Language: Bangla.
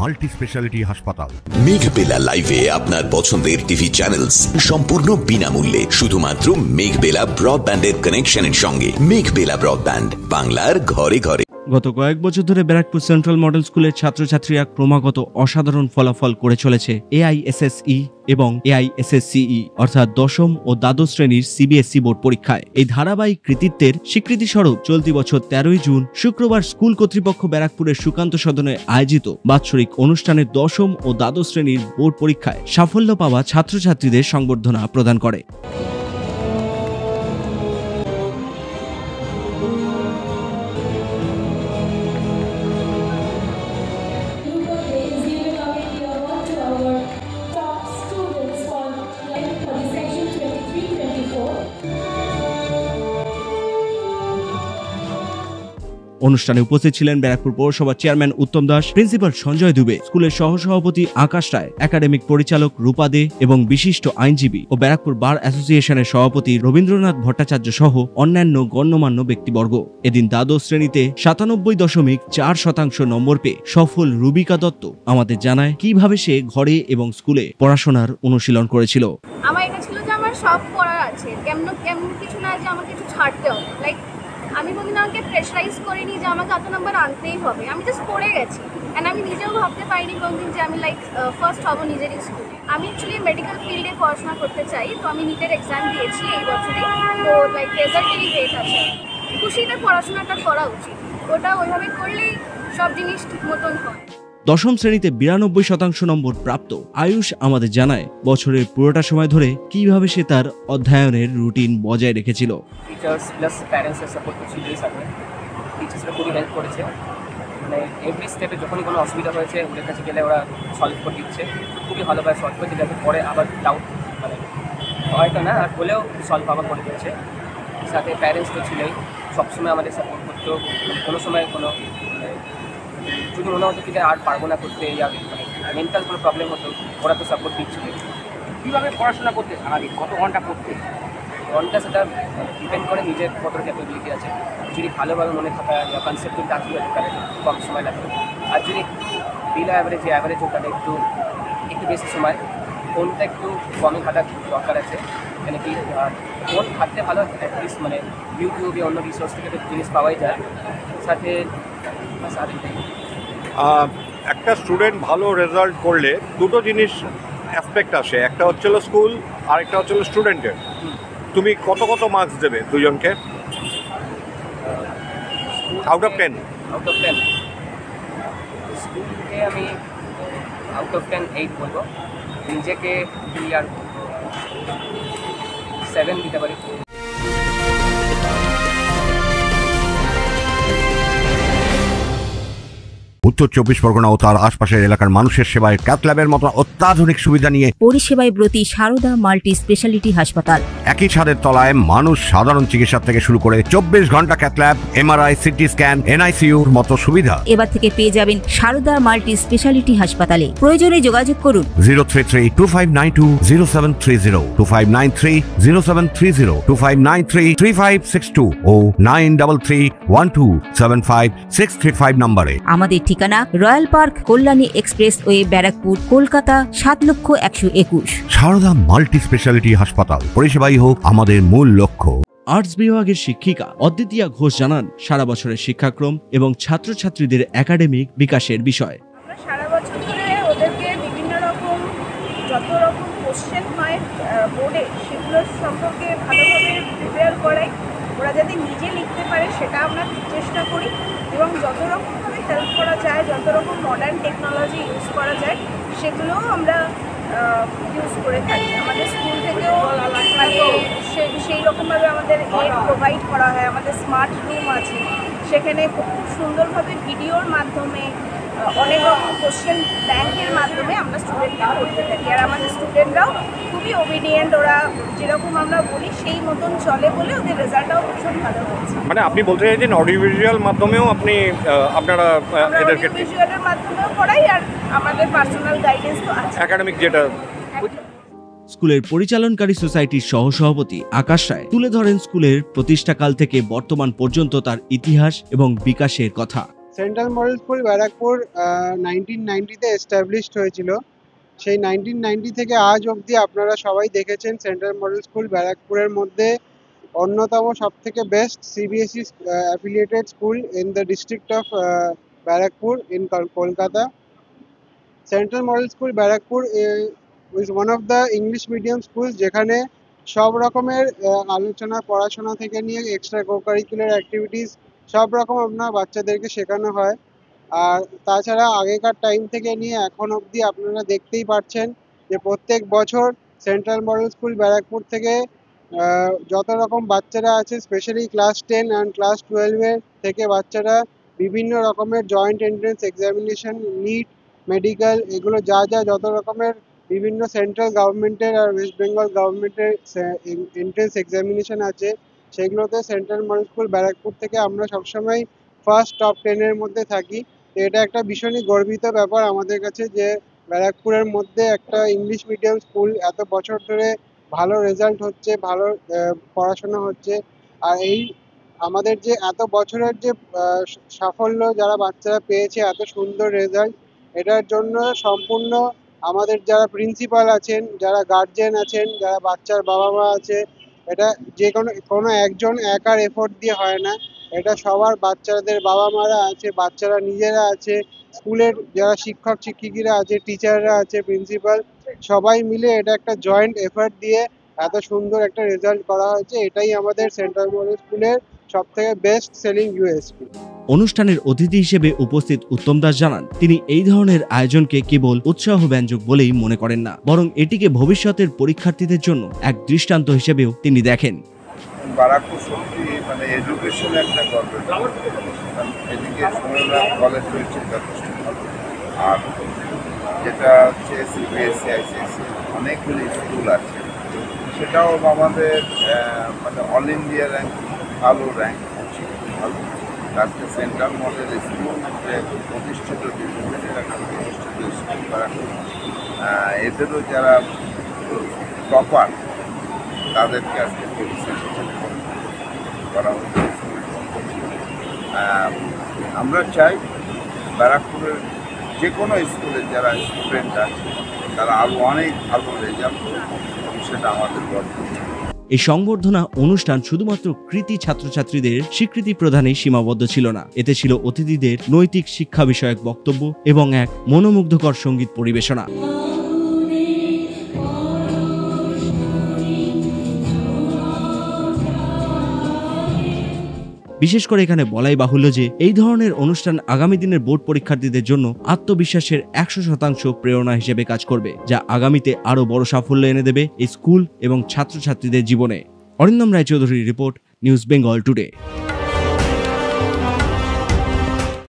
মাল্টি স্পেশালিটি হাসপাতাল। মেঘবেলা লাইভে আপনার পছন্দের টিভি চ্যানেলস সম্পূর্ণ বিনামূল্যে, শুধুমাত্র মেঘবেলা ব্রডব্যান্ডের কানেকশনের সঙ্গে। মেঘবেলা ব্রডব্যান্ড, বাংলার ঘরে ঘরে। গত কয়েক বছর ধরে ব্যারাকপুর সেন্ট্রাল মডেল স্কুলের ছাত্রছাত্রীরা ক্রমাগত অসাধারণ ফলাফল করে চলেছে AISSE এবং AISSCE অর্থাৎ দশম ও দ্বাদশ শ্রেণীর CBSE বোর্ড পরীক্ষায়। এই ধারাবাহিক কৃতিত্বের স্বীকৃতিস্বরূপ চলতি বছর 13 জুন শুক্রবার স্কুল কর্তৃপক্ষ ব্যারাকপুরের সুকান্ত সদনে আয়োজিত বাৎসরিক অনুষ্ঠানে দশম ও দ্বাদশ শ্রেণীর বোর্ড পরীক্ষায় সাফল্য পাওয়া ছাত্রছাত্রীদের সংবর্ধনা প্রদান করে। অনুষ্ঠানে উপস্থিত ছিলেন ব্যারাকপুর পৌরসভার চেয়ারম্যান উত্তম দাস, প্রিন্সিপাল সঞ্জয় দুবে, স্কুলের সহসভাপতি আকাশ রায়, একাডেমিক পরিচালক রূপা দে এবং বিশিষ্ট আইনজীবী ও ব্যারাকপুর বার অ্যাসোসিয়েশনের সভাপতি রবীন্দ্রনাথ ভট্টাচার্য সহ অন্যান্য গণ্যমান্য ব্যক্তিবর্গ। এদিন দ্বাদশ শ্রেণীতে 97.4% নম্বর পেয়ে সফল রুবিকা দত্ত আমাদের জানায় কিভাবে সে ঘরে এবং স্কুলে পড়াশোনার অনুশীলন করেছিল। আমার এটা ছিল যে আমার সব পড়ার আছে, কেমন কিছু না যে আমাকে কিছু ছাড়তে হবে। আমি কোনদিন আমাকে প্রেশারাইজ করিনি যে আমাকে এত নাম্বার আনতেই হবে, আমি জাস্ট পড়ে গেছি। অ্যান্ড আমি নিজেও ভাবতে পারিনি কোনদিন যে আমি ফার্স্ট হবো নিজের স্কুলে। আমি অ্যাকচুয়ালি মেডিকেল ফিল্ডে পড়াশোনা করতে চাই, তো আমি নিটের এক্সাম দিয়েছি এই বছরে। তো রেজাল্টেরই রেট আছে, খুশিতে পড়াশোনাটা করা উচিত, ওটা ওইভাবে করলেই সব জিনিস ঠিক মতন হয়। দশম শ্রেণীতে 92% নম্বর প্রাপ্ত আয়ুষ আমাদের জানায় বছরের পুরোটা সময় ধরে কিভাবে সে তার অধ্যয়নের রুটিন বজায় রেখেছিল। টিচার্স প্লাস প্যারেন্টসের সাপোর্ট ছিলই সাথে, টিচার্সরা খুবই হেল্প করেছে। মানে এভরি স্টেপে যখনই কোনো অসুবিধা হয়েছে ওদের কাছে গেলে ওরা সলভ করে দিচ্ছে, খুবই ভালোভাবে সলভ করে দিচ্ছে। পরে আবার ডাউট মানে হয়তো না আর হলেও সলভ আবার করে দিচ্ছে। সাথে প্যারেন্টস তো ছিলই, সবসময় আমাদের সাপোর্ট করতো। কোনো সময় কোনো যদি মনে হতো কি আর পারবো না করতে, মেন্টাল কোনো প্রবলেম হতো, ওরা তো সাপোর্ট দিচ্ছিল। কীভাবে পড়াশোনা করতে আগে কত ঘন্টা পড়তে? ঘন্টা সেটা ডিপেন্ড করে নিজের কত ক্যাপাবিলিটি আছে। যদি ভালোভাবে মনে থাকা বা কনসেপ্ট যদি আসলে তাহলে কম সময় লাগবে, আর যদি বিলো অ্যাভারেজ হোক তাহলে একটু বেশি সময়। ফোনটা একটু কমই ঘাটার দরকার আছে, কেন কি ফোন ঘাটতে ভালো অ্যাটলিস্ট মানে ইউটিউবে অন্য রিসোর্স থেকে জিনিস পাওয়াই যায়। সাথে একটা স্টুডেন্ট ভালো রেজাল্ট করলে দুটো জিনিস অ্যাসপেক্ট আসে, একটা হচ্ছিল স্কুল আর একটা হচ্ছিল স্টুডেন্টের। তুমি কত মার্কস দেবে দুজনকে আউট অফ 10? স্কুলকে আমি আউট অফ 10 8 বলবো, নিজেকে 7 দিতে পারি। উত্তর 24 পরগনা ও তার আশপাশের এলাকার মানুষের সেবায় ক্যাথ ল্যাবের মতো অত্যাধুনিক সুবিধা নিয়ে পরিষেবায় ব্রতী সারদা মাল্টি স্পেশালিটি হাসপাতাল। একই ছাদের তলায় মানুষ সাধারণ চিকিৎসা থেকে শুরু করে 24 ঘন্টা cath lab, MRI, CT scan, NICUর মতো সুবিধা এবার থেকে পেয়ে যাবেন সারদা মাল্টি স্পেশালিটি হাসপাতালে। প্রয়োজনে যোগাযোগ করুন 033-2592-0730, 2593-0730, 2593-3562 ও 9331275635 নম্বরে। আমাদের ঠিকানা royal park, Kalyani expressway, Barrackpore, Kolkata 7,01,021। Sarada multi speciality হাসপাতাল, পরিষেবাই হোক আমাদের মূল লক্ষ্য। আর্টস বিভাগের শিক্ষিকা অদ্বিতীয়া ঘোষ জানান সারা বছরের শিক্ষাক্রম এবং ছাত্রছাত্রীদের একাডেমিক বিকাশের বিষয়। আমরা সারা বছর ধরে ওদেরকে বিভিন্ন রকম যত রকম কোশ্চেন হয় বোর্ডে, সেগুলো সম্পর্কে ভালোভাবে প্রিপেয়ার করাই। ওরা যাতে নিজে লিখতে পারে সেটা আমরা চেষ্টা করি, এবং যত রকমভাবে হেল্প করা যায়, যত রকম মডার্ন টেকনোলজি ইউজ করা যায় সেগুলোও আমরা ইউজ করে থাকি। আমাদের স্কুল থেকেও মানে সেই রকমভাবে আমাদের এড প্রোভাইড করা হয়। আমাদের স্মার্ট রুম আছে, সেখানে খুব সুন্দরভাবে ভিডিওর মাধ্যমে অনেক রকম কোশ্চেন ব্যাংকের মাধ্যমে আমরা স্টুডেন্টকে পড়তে থাকি। আর আমাদের স্টুডেন্টরাও খুবই ওবিডিয়েন্ট, ওরা যেরকম আমরা বলি সেই মতন চলে বলে ওদের রেজাল্টটাও ভীষণ ভালো হয়েছে। মানে আপনি বলতে চাইছেন অডিওভিজুয়াল মাধ্যমেও আপনি আপনারা এদেরকে অডিওভিজুয়ালের মাধ্যমেও পড়াই, আর আমাদের পার্সোনাল গাইডেন্স তো আছে একাডেমিক যেটা। স্কুলের পরিচালনকারী সোসাইটির সহসভাপতি আকাশ রায় তুলে ধরেন স্কুলের প্রতিষ্ঠাকাল থেকে বর্তমান পর্যন্ত তার ইতিহাস এবং বিকাশের কথা। সেন্ট্রাল মডেল স্কুল ব্যারাকপুর 1990-তে এস্টাবলিশড হয়েছিল। সেই 1990 থেকে আজ অবধি আপনারা সবাই দেখেছেন সেন্ট্রাল মডেল স্কুল ব্যারাকপুরের মধ্যে অন্যতম সবথেকে best CBSE affiliated school in the district of Barrackpore in Kolkata. Central model school Barrackpore is one of the English medium school, যেখানে সব রকমের আলোচনা পড়াশোনা থেকে নিয়ে এক্সট্রা কোকারিকুলার অ্যাক্টিভিটিস সব রকম আপনার বাচ্চাদেরকে শেখানো হয়। আর তাছাড়া আগেকার টাইম থেকে নিয়ে এখন অবধি আপনারা দেখতেই পাচ্ছেন যে প্রত্যেক বছর সেন্ট্রাল মডেল স্কুল ব্যারাকপুর থেকে যত রকম বাচ্চারা আছে, স্পেশালি ক্লাস 10 অ্যান্ড ক্লাস 12-এর থেকে বাচ্চারা বিভিন্ন রকমের joint entrance examination, NEET, medical, এগুলো যা যত রকমের বিভিন্ন সেন্ট্রাল গভর্নমেন্টের আর ওয়েস্ট বেঙ্গল গভর্নমেন্টের এন্ট্রেন্স এক্সামিনেশন আছে, সেগুলোতে সেন্ট্রাল মডেল স্কুল ব্যারাকপুর থেকে আমরা সবসময় ফার্স্ট টপ 10-এর মধ্যে থাকি। তো এটা একটা ভীষণই গর্বিত ব্যাপার আমাদের কাছে যে ব্যারাকপুরের মধ্যে একটা ইংলিশ মিডিয়াম স্কুল এত বছর ধরে ভালো রেজাল্ট হচ্ছে, ভালো পড়াশোনা হচ্ছে। আর এই আমাদের যে এত বছরের যে সাফল্য যারা বাচ্চারা পেয়েছে, এত সুন্দর রেজাল্ট, এটার জন্য সম্পূর্ণ আমাদের যারা প্রিন্সিপাল আছেন, যারা গার্জেন আছেন, যারা বাচ্চার বাবা মা আছে, এটা যে কোনো একজন একার এফোর্ট দিয়ে হয় না। এটা সবার বাচ্চাদের বাবা মারা আছে, বাচ্চারা নিজেরা আছে, স্কুলের যারা শিক্ষক শিক্ষিকারা আছে, টিচাররা আছে, প্রিন্সিপাল, সবাই মিলে এটা একটা জয়েন্ট এফোর্ট দিয়ে এত সুন্দর একটা রেজাল্ট করা হয়েছে। এটাই আমাদের সেন্ট্রাল মডেল স্কুলের সবথেকে বেস্ট সেলিং ইউএসপি। অনুষ্ঠানের অতিথি হিসেবে উপস্থিত উত্তম দাস জানান, তিনি এই ধরনের আয়োজনকে কেবল উৎসাহব্যঞ্জক বলেই মনে করেন না, বরং এটিকে ভবিষ্যতের পরীক্ষার্থীদের জন্য এক দৃষ্টান্ত হিসেবেও তিনি দেখেন। বারাকপুর সত্যি মানে এডুকেশন একটা গর্বের, এদিকে সোনারগাঁ কলেজ রয়েছে যথেষ্ট ভালো, আর যেটা হচ্ছে সিবিএসসি আইসিএসসি অনেকগুলি স্কুল আছে, সেটাও আমাদের মানে অল ইন্ডিয়া র্যাঙ্ক ভালো, র্যাঙ্ক হচ্ছে ভালো। আজকে সেন্ট্রাল মডেল স্কুল যে প্রতিষ্ঠিত প্রতিষ্ঠিত স্কুল বারাকপুর, এদেরও যারা টপার তাদেরকে আজকে করা হচ্ছে। আমরা চাই ব্যারাকপুরের যে কোনো স্কুলের যারা স্টুডেন্ট আছে তারা আরও অনেক ভালো রেজাল্ট করবে, সেটা আমাদের গর্ব। এই সংবর্ধনা অনুষ্ঠান শুধুমাত্র কৃতী ছাত্রছাত্রীদের স্বীকৃতি প্রদানে সীমাবদ্ধ ছিল না, এতে ছিল অতিথিদের নৈতিক শিক্ষা বিষয়ক বক্তব্য এবং এক মনোমুগ্ধকর সঙ্গীত পরিবেশনা। বিশেষ করে এখানে বলাই বাহুল্য যে এই ধরনের অনুষ্ঠান আগামী দিনের বোর্ড পরীক্ষার্থীদের জন্য আত্মবিশ্বাসের 100% প্রেরণা হিসেবে কাজ করবে, যা আগামীতে আরো বড় সাফল্য এনে দেবে এই স্কুল এবং ছাত্রছাত্রীদের জীবনে। অরিন্দম রায়চৌধুরীর রিপোর্ট, নিউজ বেঙ্গল টুডে।